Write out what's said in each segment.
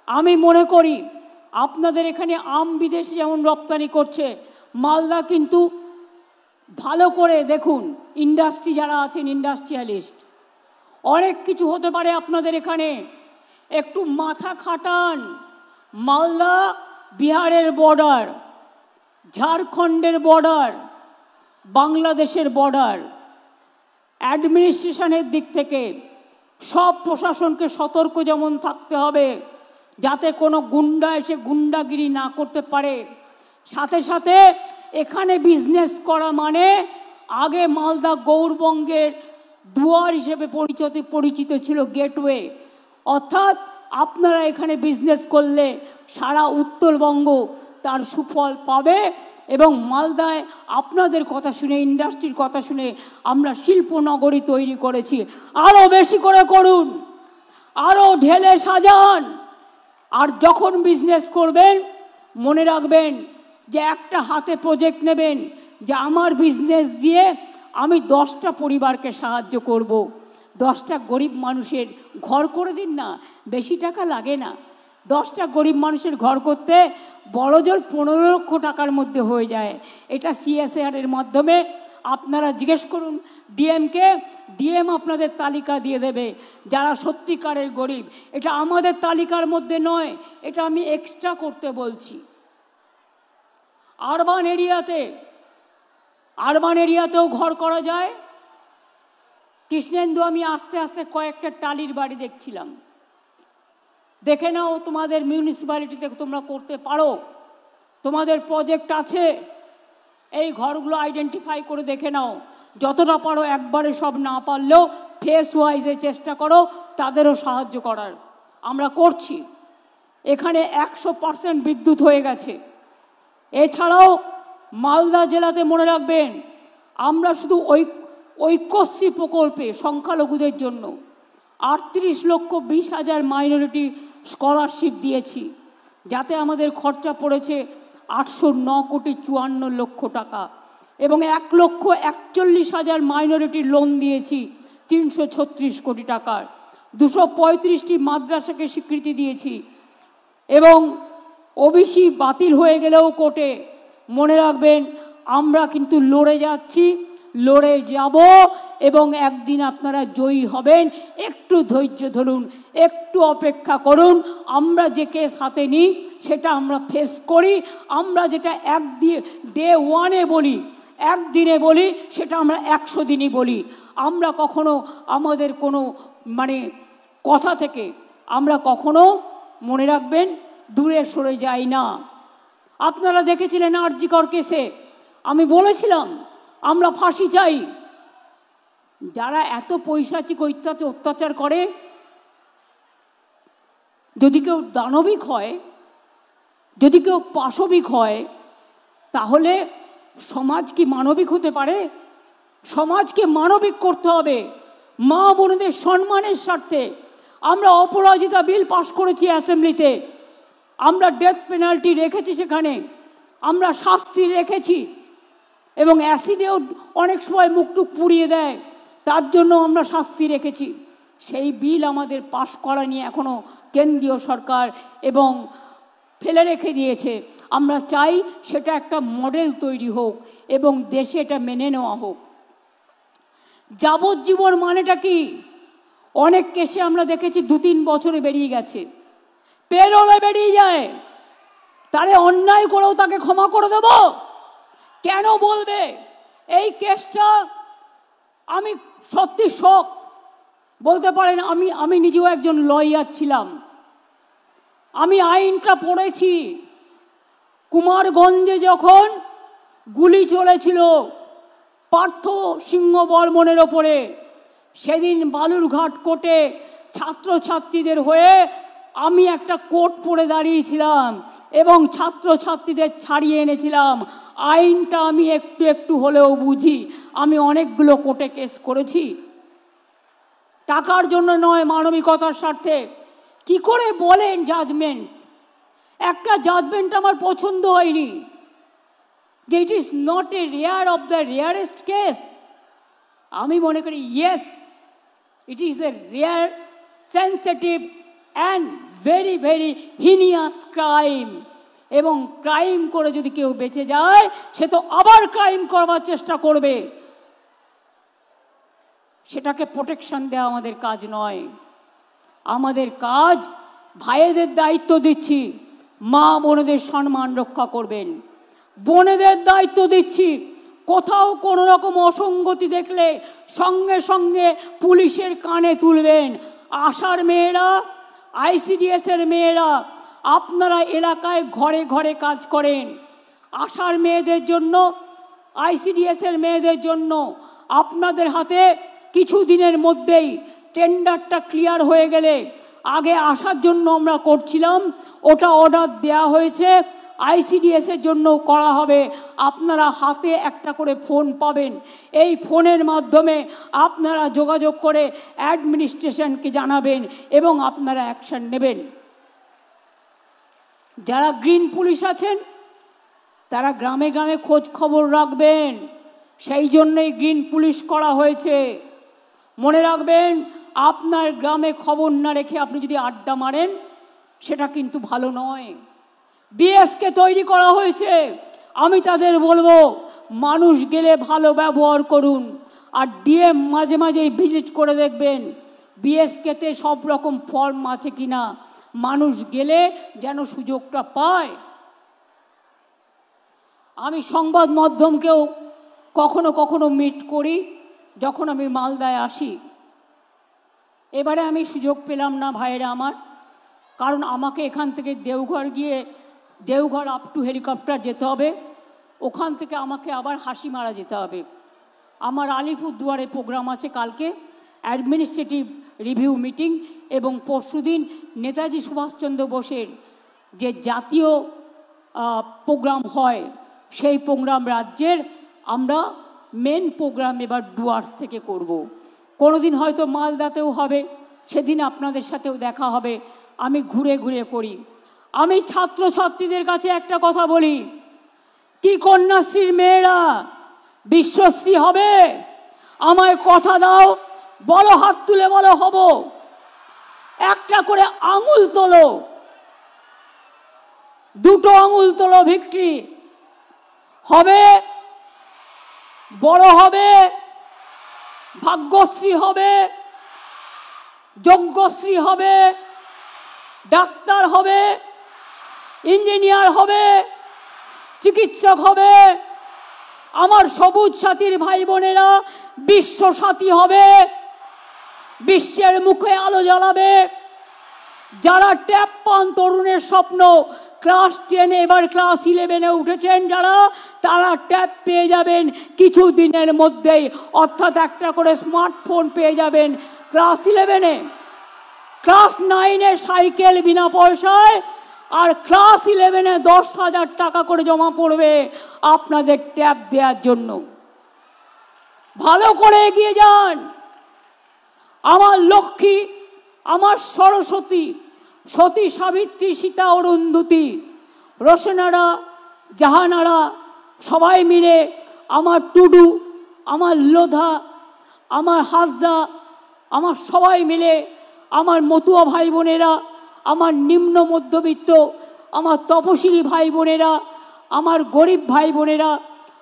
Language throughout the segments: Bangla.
আমি মনে করি আপনাদের এখানে আম বিদেশে যেমন রপ্তানি করছে, মালদা কিন্তু ভালো করে দেখুন, ইন্ডাস্ট্রি যারা আছেন, ইন্ডাস্ট্রিয়ালিস্ট, অনেক কিছু হতে পারে আপনাদের এখানে। একটু মাথা খাটান। মালদা বিহারের বর্ডার, ঝাড়খণ্ডের বর্ডার, বাংলাদেশের বর্ডার। অ্যাডমিনিস্ট্রেশনের দিক থেকে সব প্রশাসনকে সতর্ক যেমন থাকতে হবে, যাতে কোনো গুন্ডা এসে গুন্ডাগিরি না করতে পারে। সাথে সাথে এখানে বিজনেস করা মানে, আগে মালদা গৌরবঙ্গের দুয়ার হিসেবে পরিচিত ছিল, গেটওয়ে। অর্থাৎ আপনারা এখানে বিজনেস করলে সারা উত্তরবঙ্গ তার সুফল পাবে। এবং মালদায় আপনাদের কথা শুনে, ইন্ডাস্ট্রির কথা শুনে আমরা শিল্পনগরী তৈরি করেছি। আরও বেশি করে করুন, আরও ঢেলে সাজান। আর যখন বিজনেস করবেন মনে রাখবেন যে একটা হাতে প্রজেক্ট নেবেন, যে আমার বিজনেস দিয়ে আমি 10টা পরিবারকে সাহায্য করব, 10টা গরিব মানুষের ঘর করে দিন না, বেশি টাকা লাগে না। 10টা গরিব মানুষের ঘর করতে বড়জোর 15 লক্ষ টাকার মধ্যে হয়ে যায়। এটা CSR এর মাধ্যমে আপনারা জিজ্ঞেস করুন ডিএমকে, ডিএম আপনাদের তালিকা দিয়ে দেবে যারা সত্যিকারের গরিব। এটা আমাদের তালিকার মধ্যে নয়, এটা আমি এক্সট্রা করতে বলছি। আরবান এরিয়াতেও ঘর করা যায়। কৃষ্ণেন্দু, আমি আস্তে আস্তে কয়েকটা টালির বাড়ি দেখছিলাম, দেখে নাও তোমাদের মিউনিসিপ্যালিটিতে তোমরা করতে পারো, তোমাদের প্রজেক্ট আছে, এই ঘরগুলো আইডেন্টিফাই করে দেখে নাও। যতটা পারো, একবারে সব না পারলেও ফেস ওয়াইজে চেষ্টা করো তাদেরও সাহায্য করার। আমরা করছি। এখানে 100% বিদ্যুৎ হয়ে গেছে। এছাড়াও মালদা জেলাতে মনে রাখবেন, আমরা শুধু ঐক্যশ্রী প্রকল্পে সংখ্যালঘুদের জন্য 38,20,000 মাইনরিটি স্কলারশিপ দিয়েছি, যাতে আমাদের খরচা পড়েছে 809,54,00,000 টাকা। এবং 1,41,000 মাইনরিটি লোন দিয়েছি 336 কোটি টাকার। 235টি মাদ্রাসাকে স্বীকৃতি দিয়েছি। এবং ওবিসি বাতিল হয়ে গেলেও কোর্টে, মনে রাখবেন আমরা কিন্তু লড়ে যাচ্ছি, লড়ে যাব, এবং একদিন আপনারা জয়ী হবেন। একটু ধৈর্য ধরুন, একটু অপেক্ষা করুন। আমরা যে কেস হাতে নিই সেটা আমরা ফেস করি। আমরা যেটা ডে 1-এ বলি, একদিনে বলি, সেটা আমরা 100 দিনই বলি। আমরা কখনো আমাদের কোনো কথা থেকে আমরা কখনো, মনে রাখবেন, দূরে সরে যাই না। আপনারা দেখেছিলেন আরজি কর কেসে আমি বলেছিলাম আমরা ফাঁসি চাই। যারা এত পৈশাচিক অত্যাচার করে, যদি কেউ দানবিক হয়, যদি কেউ পাশবিক হয়, তাহলে সমাজ কি মানবিক হতে পারে? সমাজকে মানবিক করতে হবে। মা বোনদের সম্মানের স্বার্থে আমরা অপরাজিতা বিল পাশ করেছি অ্যাসেম্বলিতে। আমরা ডেথ পেনাল্টি রেখেছি, সেখানে আমরা শাস্তি রেখেছি, এবং অ্যাসিডেও অনেক সময় মুখটুক পুড়িয়ে দেয়, তার জন্য আমরা শাস্তি রেখেছি। সেই বিল আমাদের পাশ করা নিয়ে এখনও কেন্দ্রীয় সরকার এবং ফেলে রেখে দিয়েছে। আমরা চাই সেটা একটা মডেল তৈরি হোক এবং দেশে এটা মেনে নেওয়া হোক। যাবজ্জীবন মানেটা কি? অনেক কেসে আমরা দেখেছি 2-3 বছরে বেরিয়ে গেছে, পেরোলে বেরিয়ে যায়। তারে অন্যায় করেও তাকে ক্ষমা করে দেব? কেন বলবে? এই কেসটা আমি সত্যি শক, বলতে পারেন আমি নিজেও একজন লয়ার ছিলাম, আমি আইনটা পড়েছি। কুমারগঞ্জে যখন গুলি চলেছিল পার্থ সিংহ বর্মনের ওপরে, সেদিন বালুরঘাট কোর্টে ছাত্রছাত্রীদের হয়ে আমি একটা কোর্ট পড়ে দাঁড়িয়েছিলাম এবং ছাত্রছাত্রীদের ছাড়িয়ে এনেছিলাম। আইনটা আমি একটু একটু হলেও বুঝি। আমি অনেকগুলো কোর্টে কেস করেছি, টাকার জন্য নয়, মানবিকতার স্বার্থে। কি করে বলেন জাজমেন্ট? একটা জাজমেন্ট আমার পছন্দ হয়নি, যে it is not a rare of the rarest case. আমি মনে করি yes, it is the rare sensitive and very very heinous crime. এবং ক্রাইম করে যদি কেউ বেঁচে যায় সে তো আবার ক্রাইম করবার চেষ্টা করবে। সেটাকে প্রোটেকশন দেওয়া আমাদের কাজ নয়। আমাদের কাজ, ভাইদের দায়িত্ব দিচ্ছি, মা বোনেদের সম্মান রক্ষা করবেন। বোনেদের দায়িত্ব দিচ্ছি, কোথাও কোনো রকম অসঙ্গতি দেখলে সঙ্গে সঙ্গে পুলিশের কানে তুলবেন। আশার মেয়েরা, ICDS এর মেয়েরা, আপনারা এলাকায় ঘরে ঘরে কাজ করেন। আশার মেয়েদের জন্য, ICDS এর মেয়েদের জন্য আপনাদের হাতে কিছু দিনের মধ্যেই টেন্ডারটা ক্লিয়ার হয়ে গেলে, আগে আসার জন্য আমরা করছিলাম, ওটা অর্ডার দেওয়া হয়েছে, ICDS এর জন্য করা হবে। আপনারা হাতে একটা করে ফোন পাবেন, এই ফোনের মাধ্যমে আপনারা যোগাযোগ করে অ্যাডমিনিস্ট্রেশনকে জানাবেন এবং আপনারা অ্যাকশন নেবেন। যারা গ্রিন পুলিশ আছেন তারা গ্রামে গ্রামে খোঁজ খবর রাখবেন, সেই জন্যই গ্রিন পুলিশ করা হয়েছে। মনে রাখবেন, আপনার গ্রামে খবর না রেখে আপনি যদি আড্ডা মারেন সেটা কিন্তু ভালো নয়। BSকে তৈরি করা হয়েছে, আমি তাদের বলবো মানুষ গেলে ভালো ব্যবহার করুন, আর DM মাঝে মাঝেই ভিজিট করে দেখবেন BSকেতে সব রকম ফর্ম আছে কিনা, মানুষ গেলে যেন সুযোগটা পায়। আমি সংবাদ মাধ্যমকেও কখনো কখনো মিট করি যখন আমি মালদায় আসি। এবারে আমি সুযোগ পেলাম না ভাইয়েরা আমার, কারণ আমাকে এখান থেকে দেওঘর গিয়ে, দেওঘর আপ টু হেলিকপ্টার যেতে হবে, ওখান থেকে আমাকে আবার হাসিমারা যেতে হবে। আমার আলিপুরদুয়ারে প্রোগ্রাম আছে কালকে, অ্যাডমিনিস্ট্রেটিভ রিভিউ মিটিং, এবং পরশুদিন নেতাজি সুভাষচন্দ্র বোসের যে জাতীয় প্রোগ্রাম হয় সেই প্রোগ্রাম রাজ্যের আমরা মেন প্রোগ্রাম এবার ডুয়ার্স থেকে করব। কোনো দিন হয়তো মালদাতেও হবে, সেদিন আপনাদের সাথেও দেখা হবে। আমি ঘুরে ঘুরে করি। আমি ছাত্রছাত্রীদের কাছে একটা কথা বলি, কি কন্যাশ্রীর মেয়েরা বিশ্বশ্রী হবে? আমায় কথা দাও, বলো, হাত তুলে বলো হব। একটা করে আঙুল তোলো, দুটো আঙুল তোলো, ভিক্টরি হবে, বড় হবে, ভাগ্যশ্রী হবে, যজ্ঞশ্রী হবে, ডাক্তার হবে, ইঞ্জিনিয়ার হবে, চিকিৎসক হবে। আমার সবুজ সাথীর ভাই বোনেরা বিশ্ব সাথী হবে, বিশ্বের মুখে আলো জ্বালাবে। যারা ট্যাপ পান তরুণের স্বপ্ন, ক্লাস 10 এবার ক্লাস 11-এ উঠেছেন যারা, তারা ট্যাব পেয়ে যাবেন কিছু দিনের মধ্যেই, অর্থাৎ একটা করে স্মার্টফোন পেয়ে যাবেন ক্লাস 11-এ। ক্লাস 9-এ সাইকেল বিনা পয়সায়, আর ক্লাস 11-এ 10,000 টাকা করে জমা পড়বে আপনাদের ট্যাব দেওয়ার জন্য। ভালো করে এগিয়ে যান। আমার লক্ষ্মী, আমার সরস্বতী, সতী সাবিত্রী, সীতা অরুন্ধতী, রোশনারা, জাহানারা সবাই মিলে, আমার টুডু, আমার লোধা, আমার হাজদা, আমার সবাই মিলে, আমার মতুয়া ভাই বোনেরা, আমার নিম্ন মধ্যবিত্ত, আমার তপশিলি ভাই বোনেরা, আমার গরিব ভাই বোনেরা,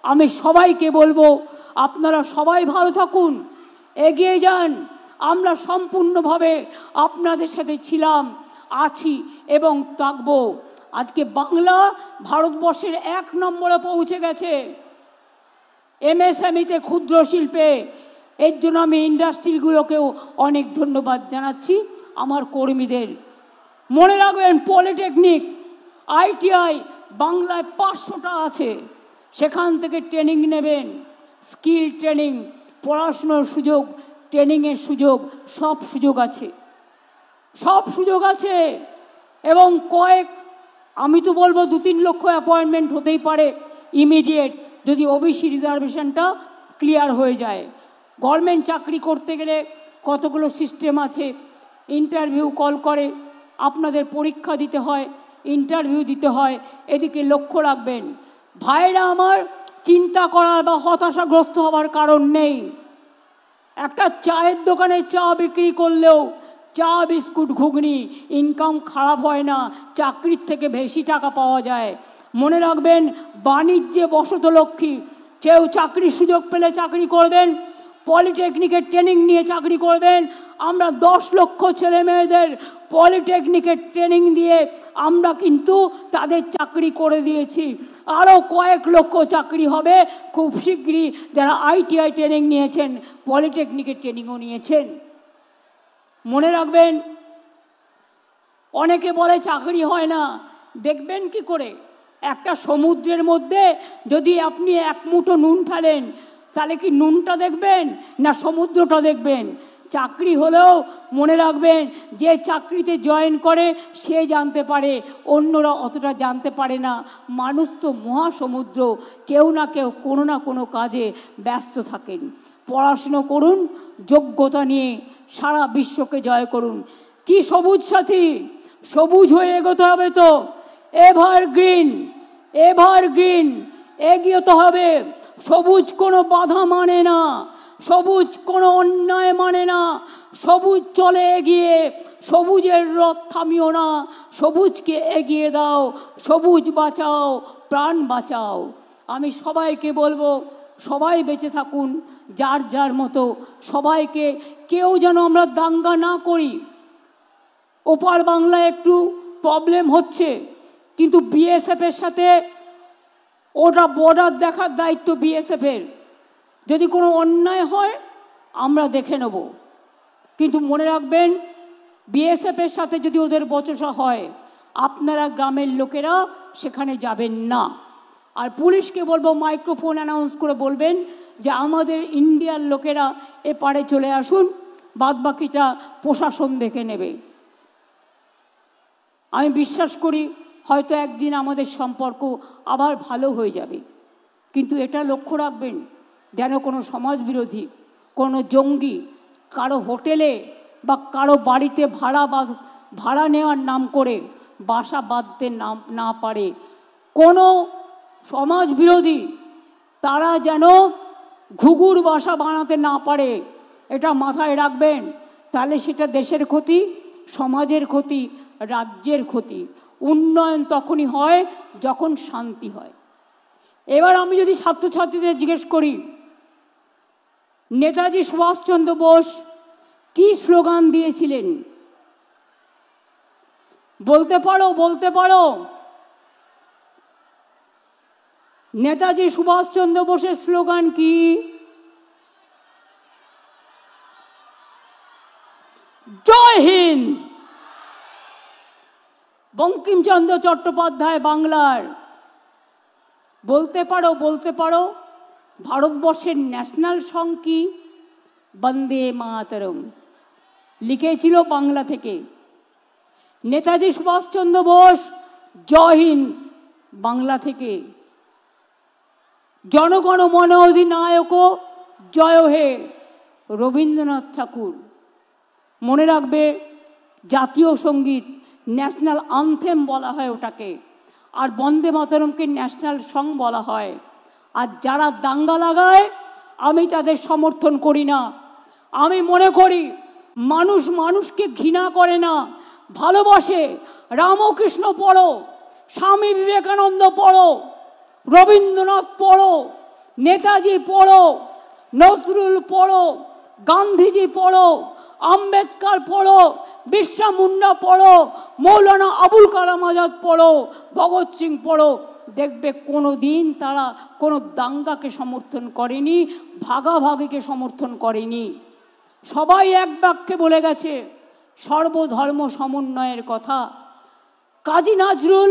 আমি সবাইকে বলবো আপনারা সবাই ভালো থাকুন, এগিয়ে যান। আমরা সম্পূর্ণভাবে আপনাদের সাথে ছিলাম, আছি এবং থাকব। আজকে বাংলা ভারতবর্ষের 1 নম্বরে পৌঁছে গেছে MSME-তে, ক্ষুদ্র শিল্পে। এর জন্য আমি ইন্ডাস্ট্রিগুলোকেও অনেক ধন্যবাদ জানাচ্ছি, আমার কর্মীদের। মনে রাখবেন, পলিটেকনিক, ITI বাংলায় 500টা আছে, সেখান থেকে ট্রেনিং নেবেন, স্কিল ট্রেনিং, পড়াশুনোর সুযোগ, ট্রেনিংয়ের সুযোগ, সব সুযোগ আছে, সব সুযোগ আছে। এবং আমি তো বলবো 2-3 লক্ষ অ্যাপয়েন্টমেন্ট হতেই পারে ইমিডিয়েট, যদি OBC রিজার্ভেশনটা ক্লিয়ার হয়ে যায়। গভর্নমেন্ট চাকরি করতে গেলে কতগুলো সিস্টেম আছে, ইন্টারভিউ কল করে, আপনাদের পরীক্ষা দিতে হয়, ইন্টারভিউ দিতে হয়, এদিকে লক্ষ্য রাখবেন। ভাইরা আমার, চিন্তা করার বা হতাশাগ্রস্ত হওয়ার কারণ নেই। একটা চায়ের দোকানে চা বিক্রি করলেও চা বিস্কুট ঘুগনি, ইনকাম খারাপ হয় না, চাকরির থেকে বেশি টাকা পাওয়া যায়। মনে রাখবেন, বাণিজ্যে বসত লক্ষ্মী, কেউ চাকরির সুযোগ পেলে চাকরি করবেন, পলিটেকনিকের ট্রেনিং নিয়ে চাকরি করবেন। আমরা 10 লক্ষ ছেলে মেয়েদের পলিটেকনিকের ট্রেনিং দিয়ে আমরা কিন্তু তাদের চাকরি করে দিয়েছি। আরও কয়েক লক্ষ চাকরি হবে খুব শীঘ্রই, যারা ITI ট্রেনিং নিয়েছেন, পলিটেকনিকের ট্রেনিংও নিয়েছেন। মনে রাখবেন, অনেকে বলে চাকরি হয় না, দেখবেন কি করে? একটা সমুদ্রের মধ্যে যদি আপনি এক মুঠো নুন ফেলেন, তাহলে কি নুনটা দেখবেন না সমুদ্রটা দেখবেন? চাকরি হলেও মনে রাখবেন, যে চাকরিতে জয়েন করে সে জানতে পারে, অন্যরা অতটা জানতে পারে না। মানুষ তো মহাসমুদ্র, কেউ না কেউ কোনো না কোনো কাজে ব্যস্ত থাকেন। পড়াশুনো করুন, যোগ্যতা নিয়ে সারা বিশ্বকে জয় করুন। কি সবুজ সাথী, সবুজ হয়ে এগোতে হবে তো। এভারগ্রিন, এভারগ্রিন এগিয়ে হবে। সবুজ কোনো বাধা মানে না, সবুজ কোনো অন্যায় মানে না। সবুজ চলে এগিয়ে, সবুজের রথ থামিও না, সবুজকে এগিয়ে দাও। সবুজ বাঁচাও, প্রাণ বাঁচাও। আমি সবাইকে বলবো, সবাই বেঁচে থাকুন যার যার মতো। সবাইকে, কেউ যেন আমরা দাঙ্গা না করি। ওপার বাংলায় একটু প্রবলেম হচ্ছে, কিন্তু BSF-এর সাথে ওটা বর্ডার দেখার দায়িত্ব BSF-এর। যদি কোনো অন্যায় হয় আমরা দেখে নেব, কিন্তু মনে রাখবেন, BSF-এর সাথে যদি ওদের বচসা হয়, আপনারা গ্রামের লোকেরা সেখানে যাবেন না। আর পুলিশকে বলবো, মাইক্রোফোন অ্যানাউন্স করে বলবেন যে আমাদের ইন্ডিয়ার লোকেরা এপারে চলে আসুন, বাদবাকিটা প্রশাসন দেখে নেবে। আমি বিশ্বাস করি হয়তো একদিন আমাদের সম্পর্ক আবার ভালো হয়ে যাবে, কিন্তু এটা লক্ষ্য রাখবেন যেন কোনো সমাজবিরোধী, কোনো জঙ্গি কারো হোটেলে বা কারো বাড়িতে ভাড়া নেওয়ার নাম করে বাসা বাঁধতে না পারে। কোনো সমাজবিরোধী তারা যেন ঘুঘুর বাসা বানাতে না পারে, এটা মাথায় রাখবেন। তাহলে সেটা দেশের ক্ষতি, সমাজের ক্ষতি, রাজ্যের ক্ষতি। উন্নয়ন তখনই হয় যখন শান্তি হয়। এবার আমি যদি ছাত্রছাত্রীদের জিজ্ঞেস করি, নেতাজি সুভাষচন্দ্র বোস কি স্লোগান দিয়েছিলেন? বলতে পারো? বলতে পারো? নেতাজি সুভাষচন্দ্র বোসের স্লোগান কি? জয় হিন্দ। বঙ্কিমচন্দ্র চট্টোপাধ্যায় বাংলার। বলতে পারো? বলতে পারো? ভারতবর্ষের ন্যাশনাল সং কি? বন্দে মাতরম। লিখেছিল বাংলা থেকে। নেতাজি সুভাষচন্দ্র বোস জয় হিন্দ বাংলা থেকে। জনগণ মন অধিনায়ক জয় হে রবীন্দ্রনাথ ঠাকুর। মনে রাখবে, জাতীয় সঙ্গীত, ন্যাশনাল আনথেম বলা হয় ওটাকে, আর বন্দে মাতরমকে ন্যাশনাল সং বলা হয়। আর যারা দাঙ্গা লাগায় আমি তাদের সমর্থন করি না। আমি মনে করি মানুষ মানুষকে ঘৃণা করে না, ভালোবাসে। রামকৃষ্ণ পড়ো, স্বামী বিবেকানন্দ পড়ো, রবীন্দ্রনাথ পড়ো, নেতাজি পড়ো, নজরুল পড়ো, গান্ধীজি পড়ো, আম্বেদকর পড়ো, বিরসা মুন্ডা পড়ো, মৌলানা আবুল কালাম আজাদ পড়ো, ভগৎ সিং পড়ো। দেখবে কোনো দিন তারা কোনো দাঙ্গাকে সমর্থন করেনি, ভাগাভাগিকে সমর্থন করেনি। সবাই এক বাক্যে বলে গেছে সর্বধর্ম সমন্বয়ের কথা। কাজী নজরুল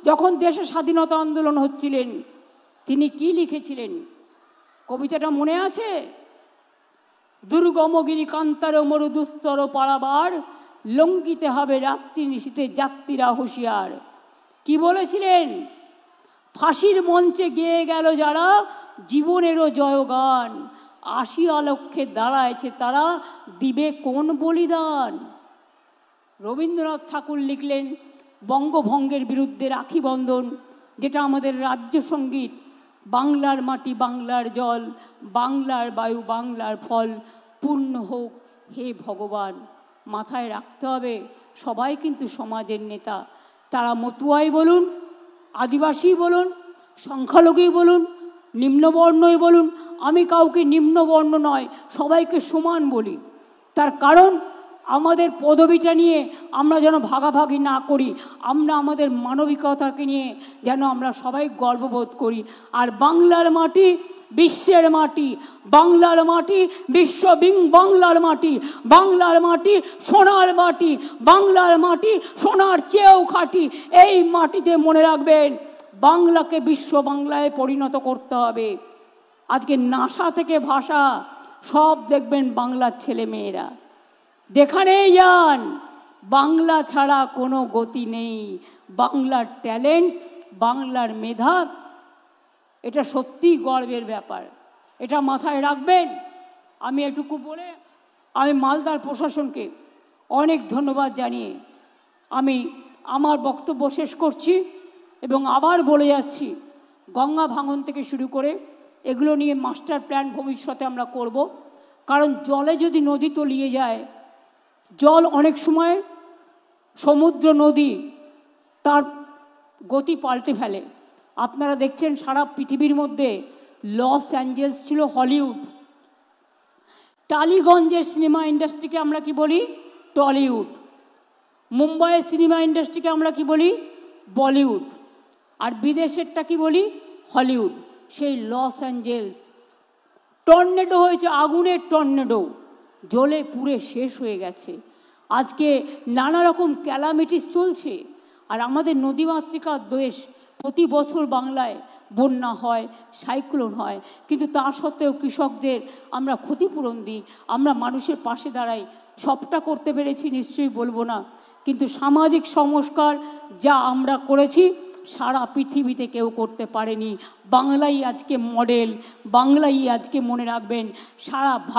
যখন দেশে স্বাধীনতা আন্দোলন হচ্ছিলেন, তিনি কি লিখেছিলেন? কবিতাটা মনে আছে? দুর্গমগিরি কান্তার মরু দুস্তর পারাবার, লঙ্ঘিতে হবে রাত্রি নিশীতে যাত্রীরা হুঁশিয়ার। কি বলেছিলেন? ফাঁসির মঞ্চে গেয়ে গেল যারা জীবনেরও জয়গান, আসিয়া লক্ষ্যে দাঁড়ায়ছে তারা দিবে কোন বলিদান। রবীন্দ্রনাথ ঠাকুর লিখলেন বঙ্গভঙ্গের বিরুদ্ধে রাখি বন্ধন, যেটা আমাদের রাজ্য সঙ্গীত। বাংলার মাটি বাংলার জল, বাংলার বায়ু বাংলার ফল, পূর্ণ হোক হে ভগবান, মাথায় রাখতে হবে সবাই কিন্তু সমাজের নেতা। তারা মতুয়াই বলুন, আদিবাসী বলুন, সংখ্যালঘুই বলুন, নিম্নবর্ণই বলুন, আমি কাউকে নিম্নবর্ণ নয়, সবাইকে সমান বলি। তার কারণ আমাদের পদবিটা নিয়ে আমরা যেন ভাগাভাগি না করি, আমরা আমাদের মানবিকতাকে নিয়ে যেন আমরা সবাই গর্ববোধ করি। আর বাংলার মাটি বিশ্বের মাটি, বাংলার মাটি বাংলার মাটি, বাংলার মাটি সোনার মাটি, বাংলার মাটি সোনার চেয়েও খাঁটি। এই মাটিতে মনে রাখবেন বাংলাকে বিশ্ব বাংলায় পরিণত করতে হবে। আজকে নাসা থেকে ভাষা সব দেখবেন বাংলার ছেলে মেয়েরা, যেখানেই যান বাংলা ছাড়া কোনো গতি নেই। বাংলার ট্যালেন্ট, বাংলার মেধা, এটা সত্যিই গর্বের ব্যাপার, এটা মাথায় রাখবেন। আমি এটুকু বলে আমি মালদার প্রশাসনকে অনেক ধন্যবাদ জানিয়ে আমি আমার বক্তব্য শেষ করছি এবং আবার বলে যাচ্ছি, গঙ্গা ভাঙন থেকে শুরু করে এগুলো নিয়ে মাস্টার প্ল্যান ভবিষ্যতে আমরা করব। কারণ জলে যদি নদী তলিয়ে যায়, জল অনেক সময় সমুদ্র নদী তার গতি পাল্টে ফেলে। আপনারা দেখছেন সারা পৃথিবীর মধ্যে লস অ্যাঞ্জেলস ছিল হলিউড, টালিগঞ্জের সিনেমা ইন্ডাস্ট্রিকে আমরা কি বলি? টলিউড। মুম্বাইয়ের সিনেমা ইন্ডাস্ট্রিকে আমরা কি বলি? বলিউড। আর বিদেশেরটা কি বলি? হলিউড। সেই লস অ্যাঞ্জেলস টর্নেডো হয়েছে, আগুনের টর্নেডো, জ্বলে পুড়ে শেষ হয়ে গেছে। আজকে নানা রকম ক্যালামিটিস চলছে। আর আমাদের নদীমাতৃকা দেশ, প্রতি বছর বাংলায় বন্যা হয়, সাইক্লোন হয়, কিন্তু তা সত্ত্বেও কৃষকদের আমরা ক্ষতিপূরণ দিই, আমরা মানুষের পাশে দাঁড়াই। সবটা করতে পেরেছি নিশ্চয়ই বলবো না, কিন্তু সামাজিক সংস্কার যা আমরা করেছি সারা পৃথিবীতে কেউ করতে পারেনি। বাংলাই আজকে মডেল, বাংলাই আজকে মনে রাখবেন সারা ভারত